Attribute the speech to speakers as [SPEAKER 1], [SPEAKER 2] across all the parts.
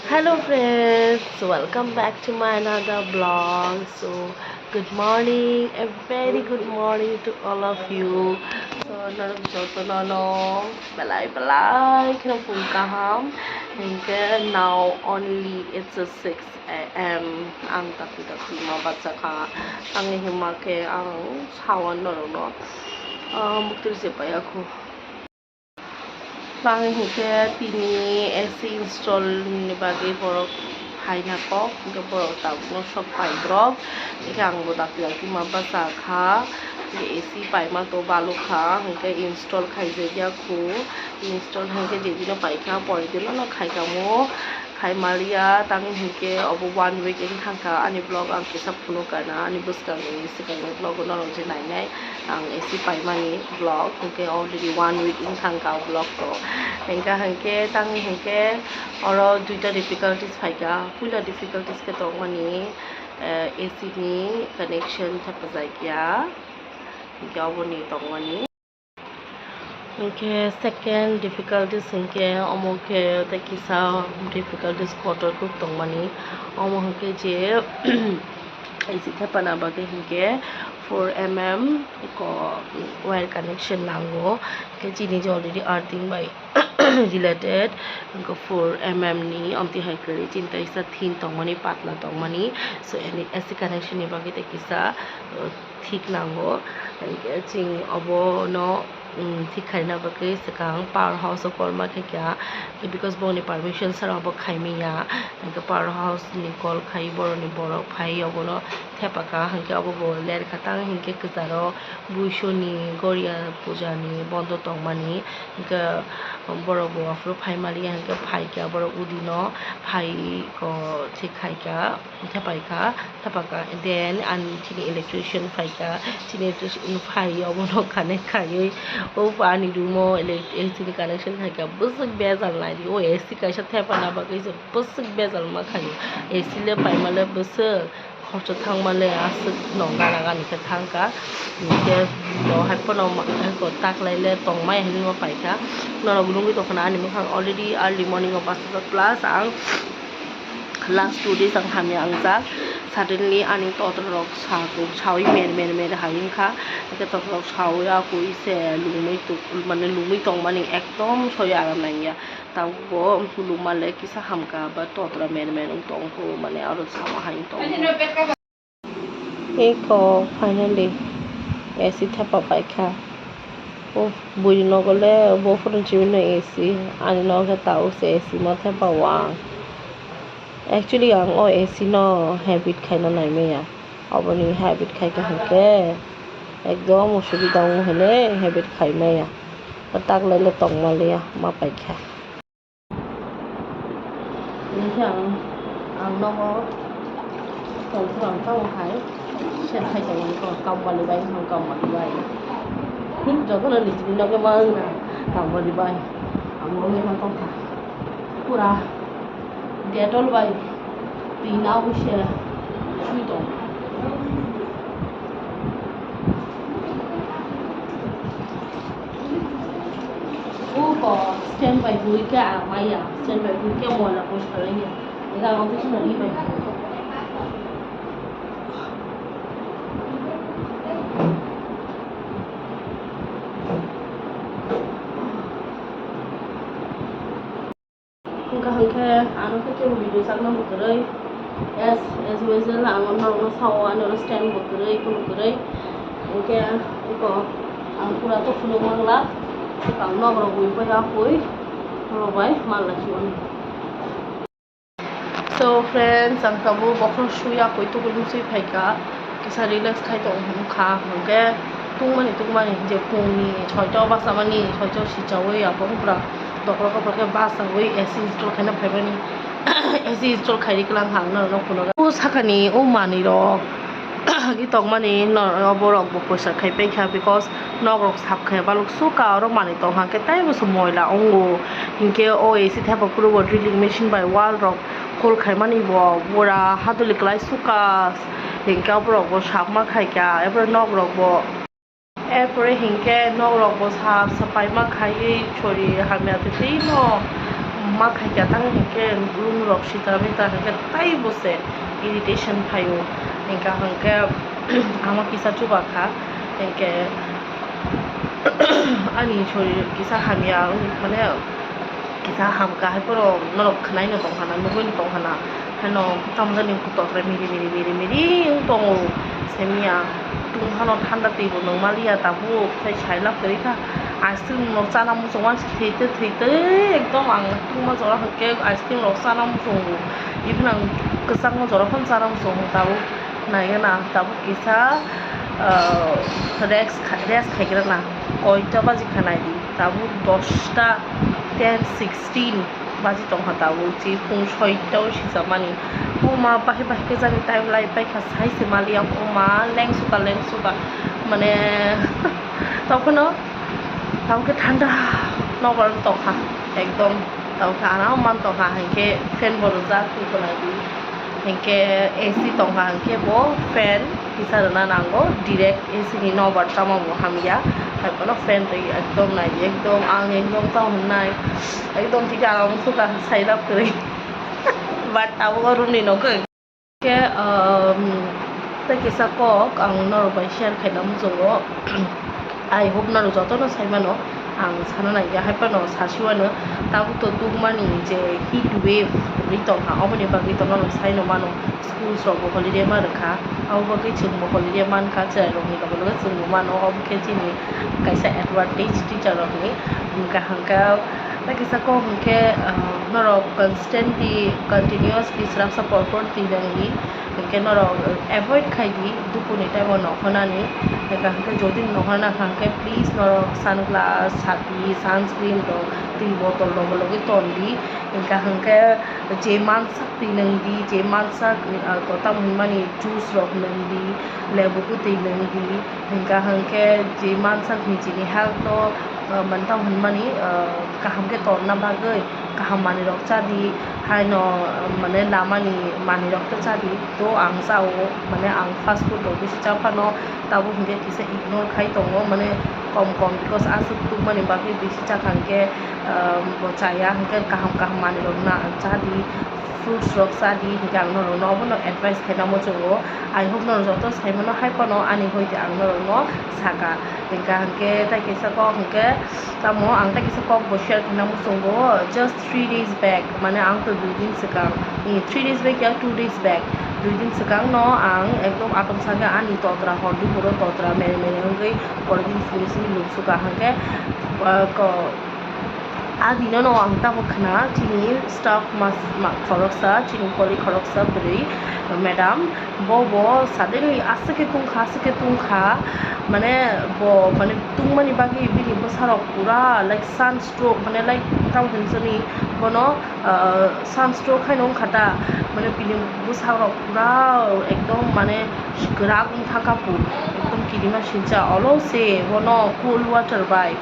[SPEAKER 1] Hello friends, welcome back to my another vlog. So good morning, a very good morning to all of you. So naram joto nono balai kena phone kaham. And now only it's a 6 a.m. Ang tapi ma baca ka ang himake ang sawan nono no. Muktir siapa ya aku. Bang hingga tini AC install ni bagi borok hai na kok hingga borok tak no shop pai drop hingga ang bodak lagi maba sakha AC pai ma to balu kha hingga install khai je ya khu install hingga je no pai kha pore dilo no khai ka mo khai Maria tang hingga obo 1 week in thangka ani blog ang kisap puno kana ani buskang ni sikang blog no lo je nai nai ang AC pai mani blog hingga already 1 week in thangka blog to hingga hingga tang hingga oro duita difficulties phaika pula difficulties ke to mani AC ni connection thapajai kya hingga oboni to mani hingga second difficulties hingga omoke ta kisa difficulties quarter ku to mani omo hingga je AC thapana bage hingga 4 mm ko wire connection nango ke jini already earthing by related ko 4 mm ni amti haikari cinta isa thin tongmani patla tongmani so any AC connection ni bage te kisa thik nango ching obo no ঠিক খাই না বাকি সেকাং power house কলমা খেকিয়া because বনি permission সার অব খাইমিয়া হাঙ্কে পাওয়ার হাউস নি কল খাই বড়নি বড় ফাই অবনো থেপাকা হাঙ্কে অব লের খাতাং হিংকে কজারো বুইশনি গড়িয়া পূজানি বন্ধ টংমানি হাঙ্কে বড় বড় ফাই মারিয়া হাঙ্কে ফাইকা বড় উদিনো ফাই ক ঠিক খাইকা থেপাইকা থেপাকা দেন আন চিনি ইলেকট্রিশিয়ান ফাইকা চিনি ইলেকট্রিশিয়ান ফাই অবনো খানে খাই ও পানি রুমো AC কানেকশন থাকে বসক বেজাল নাই ও AC কাইসা থেপা না বাকাইছে বসক বেজাল মা খাই AC লে পাইমালে বসক খরচ থাংমালে আসক নঙ্গা নাগা নিকে থাংকা নিকে লো হাইপন হাইকো তাকলাইলে তংমাই হাইনি পাইকা নরগুলুঙ্গি তখন আনি মখাং already early morning of 5 plus আং last 2 days ang kami ang jak suddenly aning totrok sago chawi mer hayin kha ke totrok chawi ko ise lumei tu mane lumei tong mane ekdom soya aram nangya tangbo lumale kisa hamka ba totra mer tong ko mane aro sama hayin tong eko finally AC thapa paikha o bui no gole bo phone chino AC ani no ke tau se AC ma thapa wa actually ang AC no habit খাই না নাই মেয়া অবনি habit খাই কে হকে একদম অসুবিধা হলে habit খাই মেয়া তাক লাইলে টং মালিয়া মা পাইখা নিসাং ang no tong tong tong khai sẽ khai cái ko cầm vào đi bay không cầm vào đi bay hít cho cái lịch trình nó cái mơ nè cầm vào đi bay ang mo ngi ma tong kha pura Dettol by Tina Usha Shuito. Uko stand by Buika Maya, stand by Buika Mola Australia. Ila office na iba. Hangke anu ke video sak na bukerai as usual la angon no sawa no stand bukerai ko bukerai hangke ko ang pura to fulo mangla kang no ro bui pa ya koi ro bai mal la chion so friends ang kabu bokro shuya koi to gulum sui phaika kisa relax khai to kha hangke tungmani je khoni chhoito ba samani chhoito si chawe ya pura dokro ko prake basa oi AC install khana phebani AC install khairi klang hang no kuno o sakani o mani ro gi tong mani no borok bo poisa khai pe kha because nok rok sap khai baluk su ka ro mani tong ha ke tai bo sumoy la ongo hinke o AC thapa puro drilling machine by wall rok kol khai mani bo bora hadulik lai su ka hinka borok bo sap ma khai ka ever nok rok bo এরপরে হিংকে নরক বসাপ সাপাই মা খাই ছড়ি হামিয়াতে তেই ন ma khaika tang hingke room rok sitami ta hingke tai bose irritation phayo hingka hingke ama kisa chuba kha hingke ani shorir kisa hamia mane kisa hamka haiporo norok khnai no tongkhana nugui no tongkhana hano tamjani kutotre miri tongo semia tungkhano thanda tibo nongmalia tabu khai sailap korika ice cream rok chana musongwan theite ekdom ang tungma jora hangke ice cream rok chana musongo even ang kesang jora khon chana musongo tabu naigana tabu kisa rex khaigra na oita baji khanai di tabu 10টা 10-16 baji tongha tabu chi phung 6টাও sijamani oma bahi ke jani time lai pai kha saise malia oma lengsuka মানে তখনও তাওকে ঠান্ডা নগর তখা একদম তাওকে আরাম মান তখা হাইকে fan বড় যা তুই নাই দি হেঁকে এসি তখা হাঁকে বো ফ্যান হিসাবে নাঙ্গো ডিরেক্ট এসি নি নবার তামাবো হামিয়া হাইপনো ফ্যান তাই একদম নাই একদম আং একদম তাও নাই একদম ঠিক আরাম সুকা সাইরাপ করে বাট তাও গরম নি নকে ke ta kisa kok ang nor bai share khainam jongo I hope na joto no saimano ang sana na ya haipano sasiwano tabu to tugmani je heat wave riton ha oboni bagi to no saino mano school so bo holiday ma rakha au bagi chung bo holiday man kha cha ro ni ko lo chung mano ob ke chini kaisa advantage teacher ro ni ka hangka ta kisa ko hangke noro constantly continuously srap support tinangi hangke noro avoid khaidi dupuni time no honani hangke jodi no hona hangke please noro sunglass chati sunscreen ro ti botol logi tondi hangke je mansak tinangi je mansak ko tam mani juice ro nandi lebu ku tinangi hangke je mansak ni jini health to mantau hunmani kaham ke torna bagai kaham mani rok chadi haino mane lamani mani rok chadi to ang sao mane ang fast food rok bisi chapano tabu hingke kise ignore khai tongo mane kom because asuk tuk mani bagi bisi chakhangke chaya hingke kaham mani rok na chadi fruits rok chadi hingke ang noro no bono advice khainamo jongo I hope noro joto saimano haipano ani hoite ang noro no saka hingka hingke ta kisa ko hingke tamo ang ta kisa ko bo share khainamo jongo just 3 days back mane ang to 2 din sekang 3 days back ya 2 days back 2 din sekang no ang ekdom atom saga ani totra hondu puro totra mere hangkai pordin sini luksuka hangke ko adino no ang ta khana chini staff mas khoroksa chini koli khoroksa bri madam bo suddenly asake tungkha mane bo mane tungmani bagi bini bosarok pura like sunstroke mane like taw hinsani bono sunstroke khainong khata mane bini bosarok pura ekdom mane grak thakapu ekdom kirima sincha olo se bono cool water bai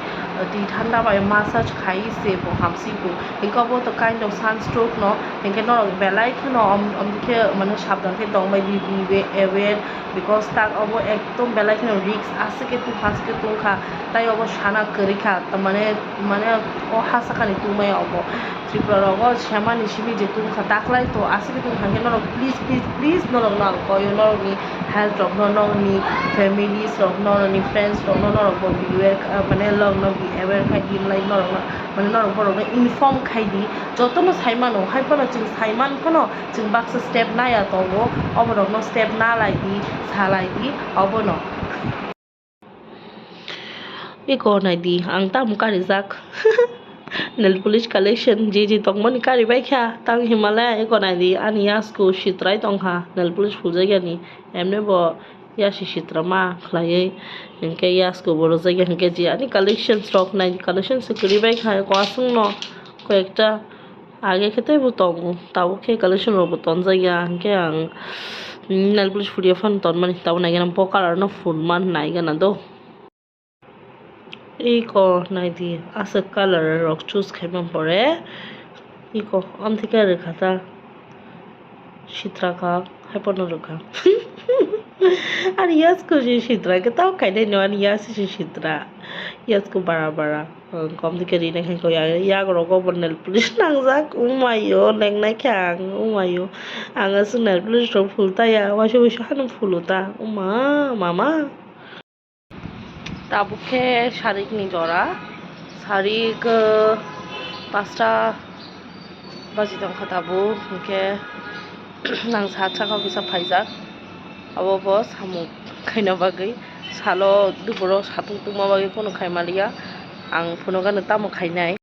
[SPEAKER 1] di thanda bai massage khai se bo hamsi bu hingka bo to kind of sunstroke no hingke no belai khano amdike mane sabdan ke dong bai be aware because tak obo ekdom belai khano risk asike tungkha tai obo sana korikha mane o hasakani tumai obo tripura rogo shamani shimi je tungkha taklai to asike tungkha ke no please no na ko yo no ni health rok no ni families rok no ni friends rok no bo beware mane log no be aware khai di lai no mane no borok no inform khai di joto no saimano haipano jing saiman phano jing baksa step na ya to oborok no step na lai di salai di obono iko nai di ang tam kari jak nail polish collection je tongmani kari bai kha tang himalaya iko nai di ani yasko shitrai tongha nail polish phujai ni emne bo yashi shitrama khlai hingke yasko boro jaiga hingke je ani collection stock nai collection sekuri bai kha ko asung no কয়েকটা আগে খেতে বুতং তাও খে collection ro buton jaiga hingke ang nail polish furia fan ton mani taw nai ganam pokar no fun man nai gana do iko nai di asa color rok choose khaimam pore iko am thike rekhata shitra ka haipano rekha আর ইয়াসকো sisitra tao kainai no ani ya sisitra yasko bara kom dike ri nang ko ya gro go nail police nang jak umayo neng nai khang umayo anga su nail police ro phulta ya waso waso hanum phuluta uma mama তাবুকে sari নি জরা শাড়ি পাঁচটা বাজি দংখা তাবু ওকে নাং সাত সাকা bisa ফাইজাক abo bo samuk khaina bagui salo duboro satung tungma bagui kono khaimaliya ang phono gano tamo khainai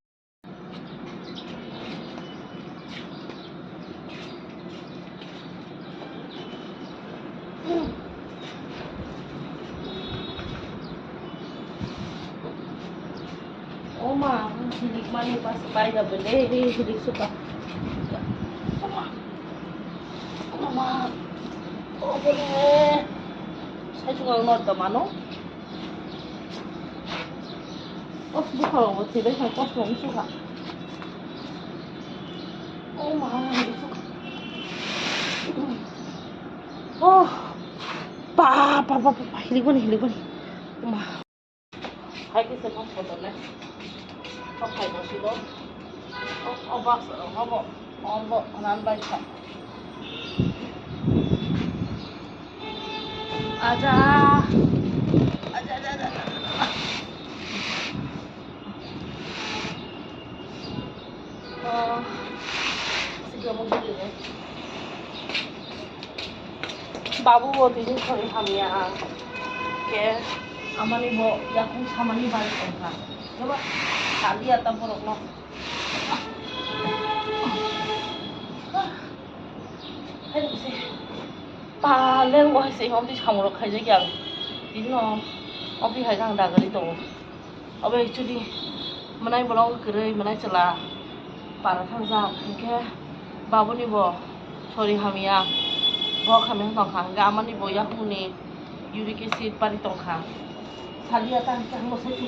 [SPEAKER 1] Oma hilik mani pas pai da bende hilik suka Oma oh boleh saya juga nggak tahu mana oh bukan loh tidak saya kosong suka oh mahal suka oh pa hilig bani Oma hai cái sẽ không có tận này không phải nó chỉ đó ông bác sợ ông vợ ăn bay chạy aja sige mo dili babu bo tin khori hamia ke amani bo yakun samani bari tongka coba kali ata borok no hai bisa lên qua sĩ ông đi không được hay gì cả tí nó ông đi hay đang đào cái tổ ở đây chú đi mà nay bọn cái đây mà nay chả là bà nó tham gia cái bà bọn đi bỏ sorry hamia bỏ khám em tổng kháng gà mà đi bỏ ya không nè uric acid bà đi tổng kháng thali ata chẳng một sai chút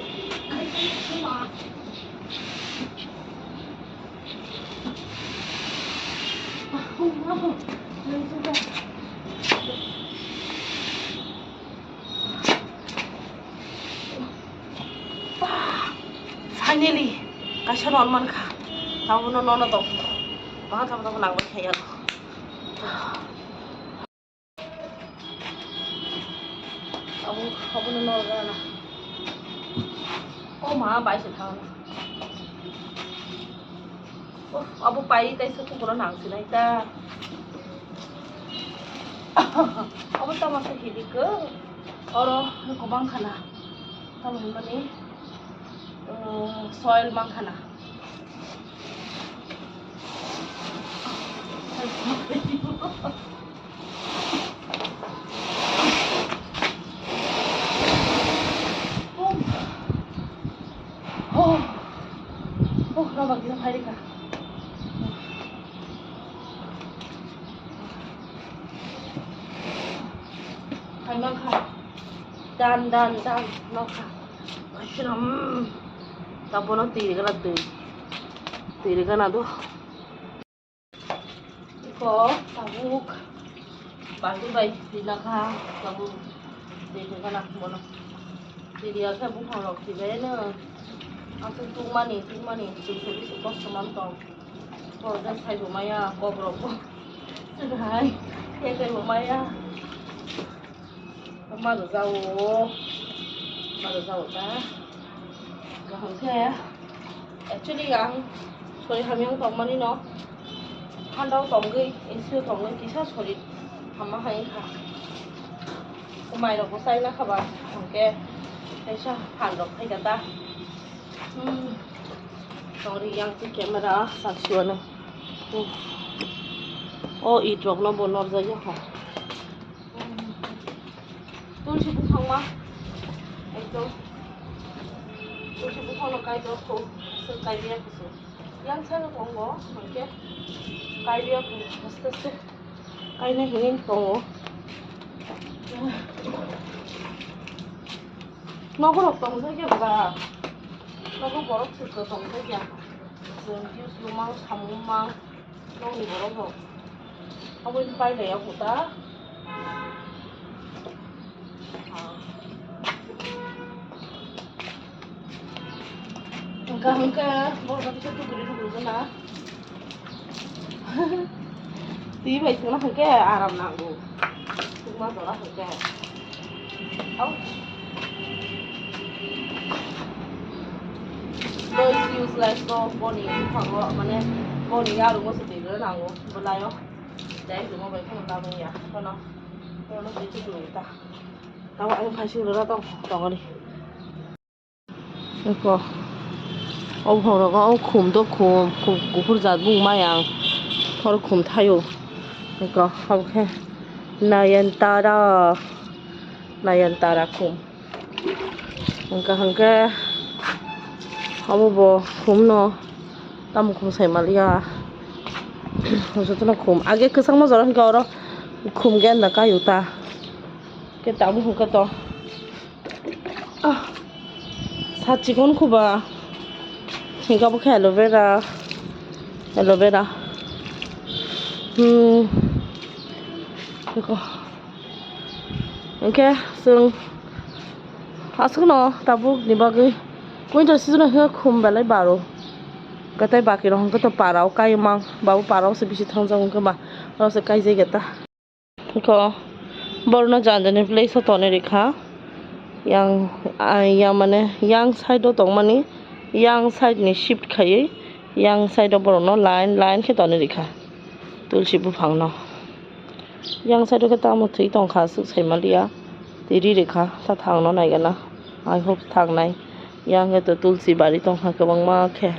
[SPEAKER 1] không lên xuống đây finally kasih nonman kah tahu nonton atau banget sama nang kayak aku nonton na oh mah baik sekali oh aku bayi tadi suatu kurang nang sih naik aku tak masuk hidup ke orang kobang kana tahu mana soil mangkhana oh nampak kita hari kah hai mangkha dan mangkha kashiram tapos no tiri ka na do ko tabuk bahi bai dina ka tabuk tiri ka na mono tiri ka bu thong lok ti be na asu tung mani su ko saman to ko da sai bu maya ko bro ko hai ye kai bu maya ma do zao ta không thế actually yang sorry hamyang tong mani no handau tong gei isu tong gei kisa sorry hama hai kha umai ro ko sai na khaba hamke kaisa han ro khai ta sorry yang ti camera saksuana oh i drop no bonor ja ya ha tulsi bu thangma ekdom tulsi bu thangno kai do ko so kai dia ko yang sa no tongo hamke kai dia ko aste kai na hin tongo nó có độc tông thế kia mà nó có bỏ sự tự tông thế kia rồi yêu siêu mang sắm mang nó thì bỏ rồi ông bên bay này của ta Hangka baru bisa tuh beli dulu sana. Tí vậy chúng nó hangka aram nanggu. Cuma dolah hangka. Ouch. No is useless go boni phangwa mane boni ya lu se de nanggu belayo. Dai lu mo bai khon ta mai ya. Kono. Kono se chu du ta. Tawa anh khai siêu ra tông đi. I거. 어버러가 곰도 곰 고프르자 무마양 바로 곰 타요. 그러니까 이렇게 나얀따라 곰. 그러니까 한게 아무 뭐 곰노 나무 곰 세마리야. 어쨌든 곰 아게 그 상모저러 그러니까 얼어 곰게 나가 요다. 그 나무 그러니까 또 사치곤 쿠바 Hingga pakai aloe vera. I거. Oke, sung asuk no tabu ni bagi winter season he khum belai baro. Katai baki rohong kato parau kai mang babu parau se bisi thangjang ba ro se kai je geta. I거 borno janjane place tone rekha yang mane yang side tong mani yang side ni shift khai yang side borno line khe tone rekha tulsi bu phangno yang side ke ta mo thei tong kha su saimalia tiri rekha ta thangno nai gana I hope thang nai yang ke to tulsi bari tong kha kabang ma khe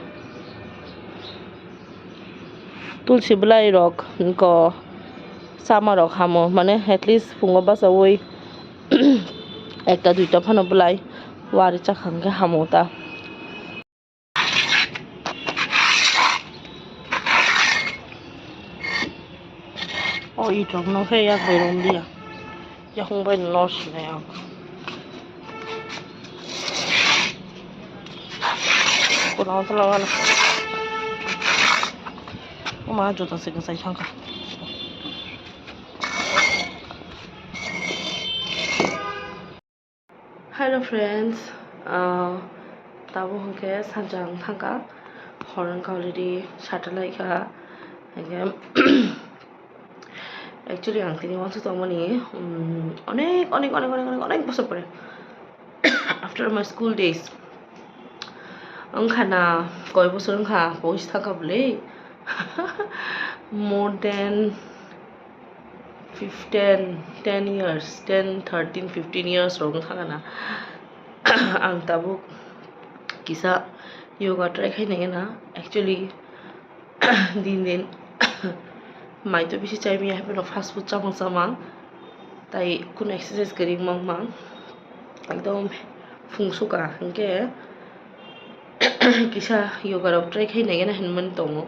[SPEAKER 1] tulsi blai rok ko sama rok hamo mane at least fungo basa oi একটা দুইটা Fanon বলাই ওয়ারি চাখাঙ্গে হামোতা 어, 이 정도 해야 되는데요. 양배는 넣으시네요. 나와서 엄마 줘도 지금 사이상가. Hello friends. Tabu hongke sanjang thangka horan kauliri satellite again. Actually ang tini wansu tomoni অনেক বছর পরে after my school days angkhana koi bosor angkha bois thaka bole more than 10 years 10 13 15 years rong thaka na ang tabu kisa yoga try khai na actually din mai to bisi chai mi happen of fast food chamang tai kun exercise kari mang ekdom fungsuka hingke kisa yoga rok try khai na hinman tongo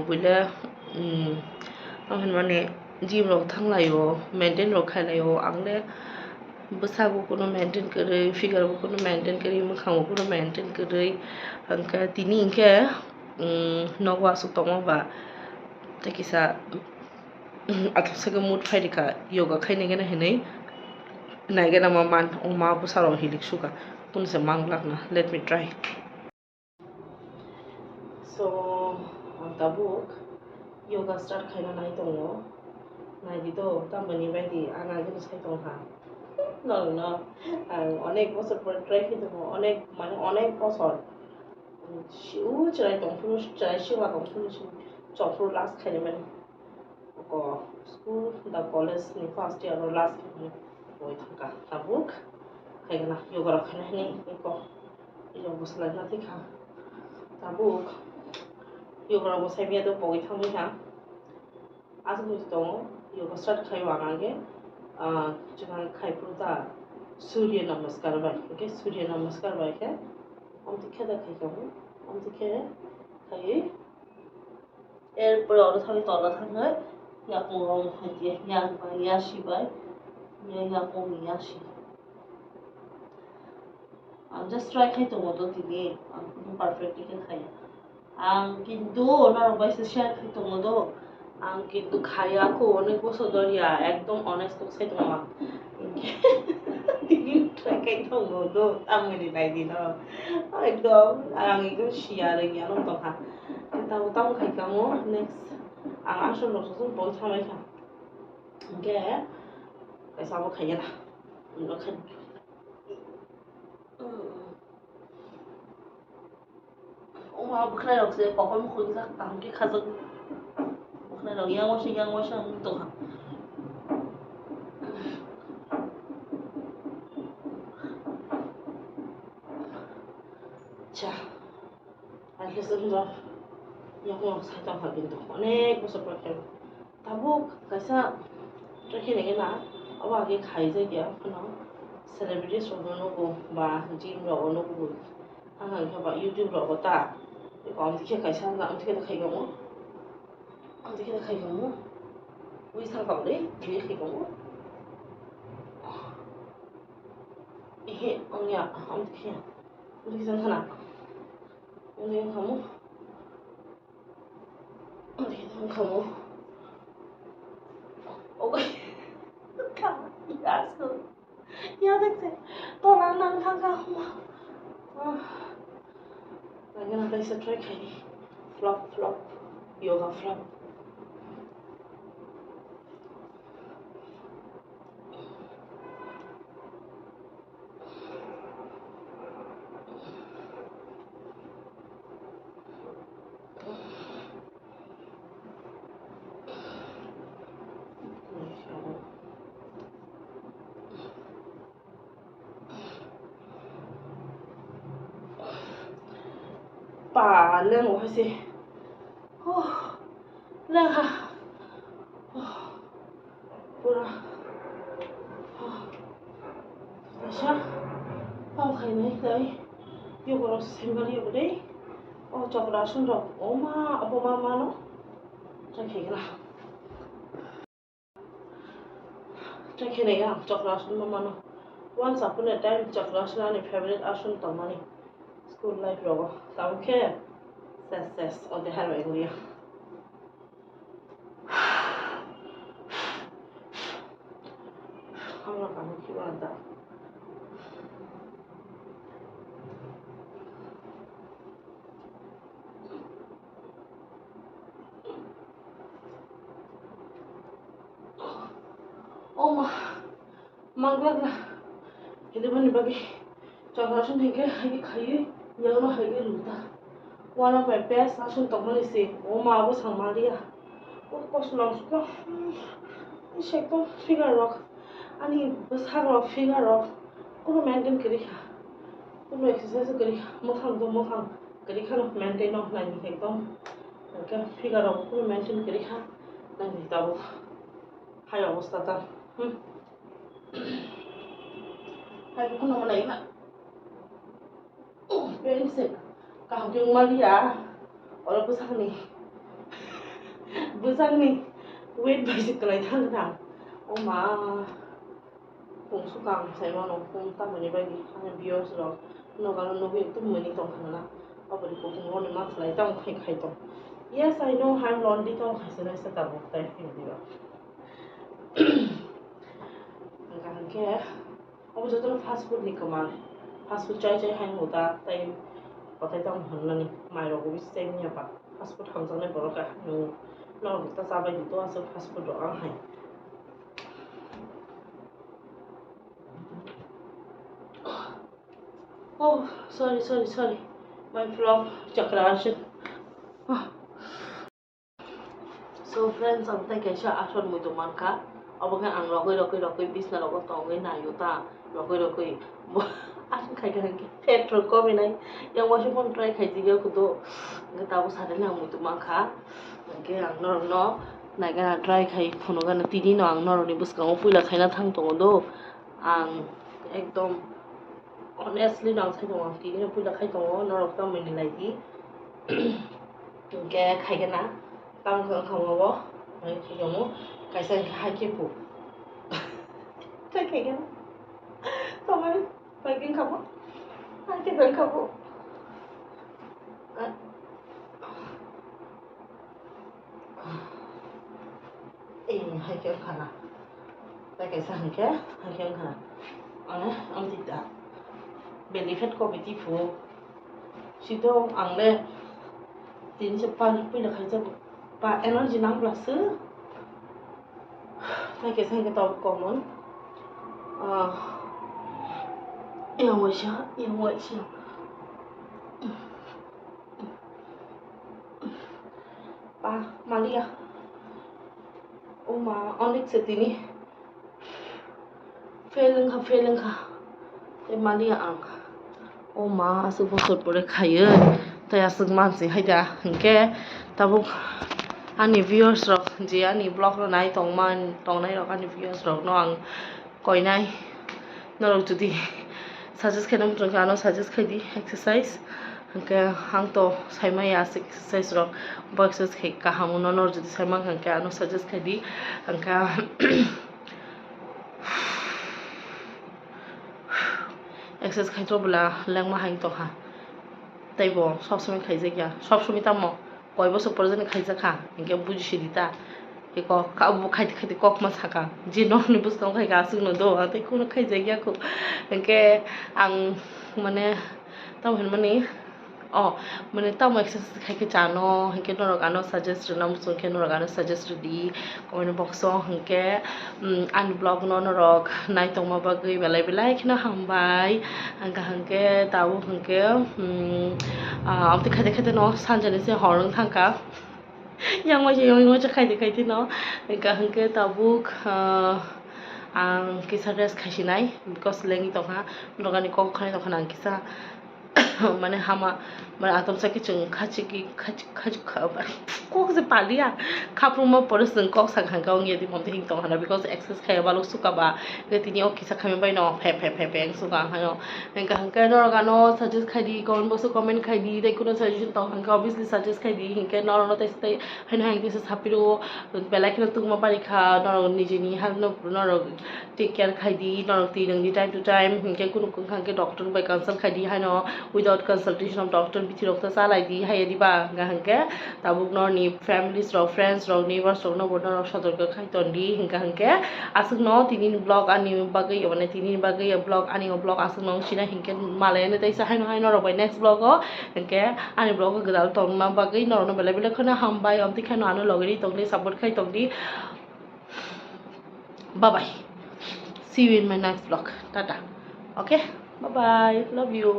[SPEAKER 1] buila mane gym rok thanglayo maintain rok khailayo angle बैसागु को maintain करे figure को maintain करे मोखांगो को maintain करे अंका तिनी इनके नगवा सुतमा बा तकिसा आतसगे मूड फाइदिका योगा खाइने गेना हेनै नाइगेना मान अमा बुसारो हिलिक्सुका कुनसे मांगलाकना लेट मी ट्राई सो अंताबुक योगा स्टार्ट खाइना नाइ दङो नाइदितो तामबनि बायदि आंगा गेनो साइ दंहा ना অনেক বছর পরে ট্রাই খেতে অনেক মানে অনেক বছর শিউ চাই দংফুন চাই শিবা দংফুন চফর লাস্ট খাইলে মানে স্কুল দা কলেজ নি ফার্স্ট ইয়ার আর লাস্ট খাইলে বই থাকা তাবুক খাইগনা योगा রাখনে নি ইকো ইলো বসলা না দেখা তাবুক योगा রা বসাই বিয়া তো বই থামি হা আজ বুঝি দङ योगा স্টার্ট খাইবা আগে jangan khai pruta surya namaskar bai okay surya namaskar bai ke om dikhe da khai kamu om dikhe khai erpor oro thani tola thangoi ya pungom hatie ya bai ya shi bai ya pung ya shi I'm just try khai to moto tini am perfectly khai ang kintu na bai se share khai to modo ang কিন্তু খাইয়া কো অনেক বছর ধরিয়া একদম honest side মামা cái thùng đồ đồ tao người này thì nó ai đó người cũng share rồi nhà nó tao hả tao tao khai kamu next asal lo susun bol sama ikan cái sao mà khai ra nó khai ông mà bữa nayเราsẽ có con khuyên ra tạm cái khá dưng bữa nayเราyang quá sang tụ hả chà anh cứ xem rồi yang mau saya tahu hal itu 어nek besar pakai tabu kaisa terakhir ni na awak ke khai je dia kena celebrity sono ko ba gym ro no ko ang ka ba YouTube ro ko ta ko am dikhe kaisa na am dikhe khai ko am dikhe khai ko wi sang ko le dikhe khai ko ông nhà ông dikhe sang kana ông dikhe kamu kamu oke kamu ya देखते तो नाना खागा lagi nanti saya try kali flop yoga flop bà lên ngủ hay gì lên hả pura sao không thấy này đấy yêu của nó xem cái điều đấy chọc đó xuống rồi mà nó trái khi nào trái khi này à chọc đó xuống mà nó once upon a time chọc đó xuống là favorite asun tao mà school life rồi tao khe ses ở đây hai loại người không là cảm thấy quan trọng mà mang lắc ini mana bagi cakap ni ke khai yang no hai ke luta one of my best asun tak mana sih ma abu sang Maria kos lang suka ini sektor figure rock ani besar rock figure rock kuno maintain kiri kuno exercise kiri mohang kiri kan maintain no nani ekdom ke figure rock kuno maintain kiri nani tahu hai অবস্থা ta hai kuno mana ina pensek kau yang Maria orang besar nih weight bicycle itu kan ma kung sukang saya mau kung tak meni bagi hanya bios loh no kalau no itu meni tong kana apa di kung ngon mas lai tong khai tong yes I know I'm lonely tong khai sana sa tabok tai hindi ba kan ke aku jatuh fast food nih kemana fast food cai hai muda tai pakai tong hanna nih mai ro bis tem nya pa fast food hang jang ne boro ka no no ta sa bai to aso fast food ro ang hai oh sorry my flop chakrashin so friends am tai kaisa ason mui to manka abokan ang rokoi bisna rokoi tongai na yuta rokoi asan khai ka hanki petrol komi nai yang washi pon try khai jiga kudo ngata bu sadane ang mui to manka ke ang no na ga try khai phono ga na tini no ang no ni buska ngo puila khaina thang tongo do ang ekdom honestly no sai tongo tini no puila khai tongo no rok tam mini lai di ke khai ga na tam khang bo khai jomo kaisa khai ke pu khai ga na tomari bagian kamu nanti dan kamu hai kêu khana tại cái sao ke hai kêu khana ane am tidak benefit ko beti fu sito angle tin cepat pilih kerja pa energi nang plus saya kisah kita common yang wajah pa Malia oma onik setini feeling ka Malia ang oma asuk bosot pore khayo tai asuk mansi haida hingke tabuk ani viewers rok je ani blog ro nai tongnai rok ani viewers rok no ang koinai norok judi suggest khainam trangano suggest khaidi exercise hingke hang to saimai as exercise rok boxes khai kahamu nor judi saimang hingke ano suggest khaidi hingke exercise খাইতো বলা লেংমা high তো খা তাইব সবসময় খাইছে গিয়া সবসময় তাম কয় বছর পরে যেন খাইছে খা ইনকে বুঝিছে দিতা এ খাইতে খাইতে কক মা থাকা যে ননি বুঝতাম খাই গাছুক ন দো তাই কোনো খাইছে গিয়া খুব ইনকে আং মানে তাম হেন মানে মানে তাম এক্সারসাইজ খাইকে জানো হিংকে নরগানো সাজেস্ট নাম সুনকে নরগানো সাজেস্ট দি কমেন্ট বক্স হিংকে আন ব্লগ নরক নাই তংমা বাগৈ বেলাই খিনা হামবাই হাংকে তাও হিংকে আমতে খাইতে ন সানজানিসে হরং থাকা yang wajah খাইতে ন হিংকে তাবুক ang kisa dress khaisinai because lengi tongha nogani kok khani tongha ang kisa মানে হামা মানে আতম সাকে চং খাচি খাবার কক যে পালিয়া খাপ্রুমা পরে जों কক সাখান গাও নিয়ে দি মমতে হিং তং হানা বিকজ এক্সেস খাইবালো সুকাবা তিনি ও কিসা খামি বাই ন ফে সুকা হানো হেंका হাंका নরগানো সাজেস্ট খাইদি কোন বসু কমেন্ট খাইদি তাই কোনো সাজেশন তং হাंका অবভিয়াসলি সাজেস্ট খাইদি হিংকে নরন তাই হাইন হাইন দিছে সাপিরো বেলাকিনো তুমা পারিখা নর নিজেনি হাল নর টেক কেয়ার খাইদি নর তি নংদি টাইম টু টাইম হিংকে কোনো হাंके ডক্টর বাই কনসাল্ট খাইদি হাইনো without consultation of doctor bithi rokta salai di hai diba gahanke tabuk nor ni families ro friends ro neighbors ro no bodor sotorko khaiton di hingka hanke asuk no tinin blog ani bagai mane tinin bagai blog ani blog asuk no sina hingke malene taisa hai no ro by next blog o hingke ani blog gadal tong ma bagai nor no bele khona hambai amti khano anu logeri tongni support khai tongdi bye bye see you in my next vlog tata okay bye bye love you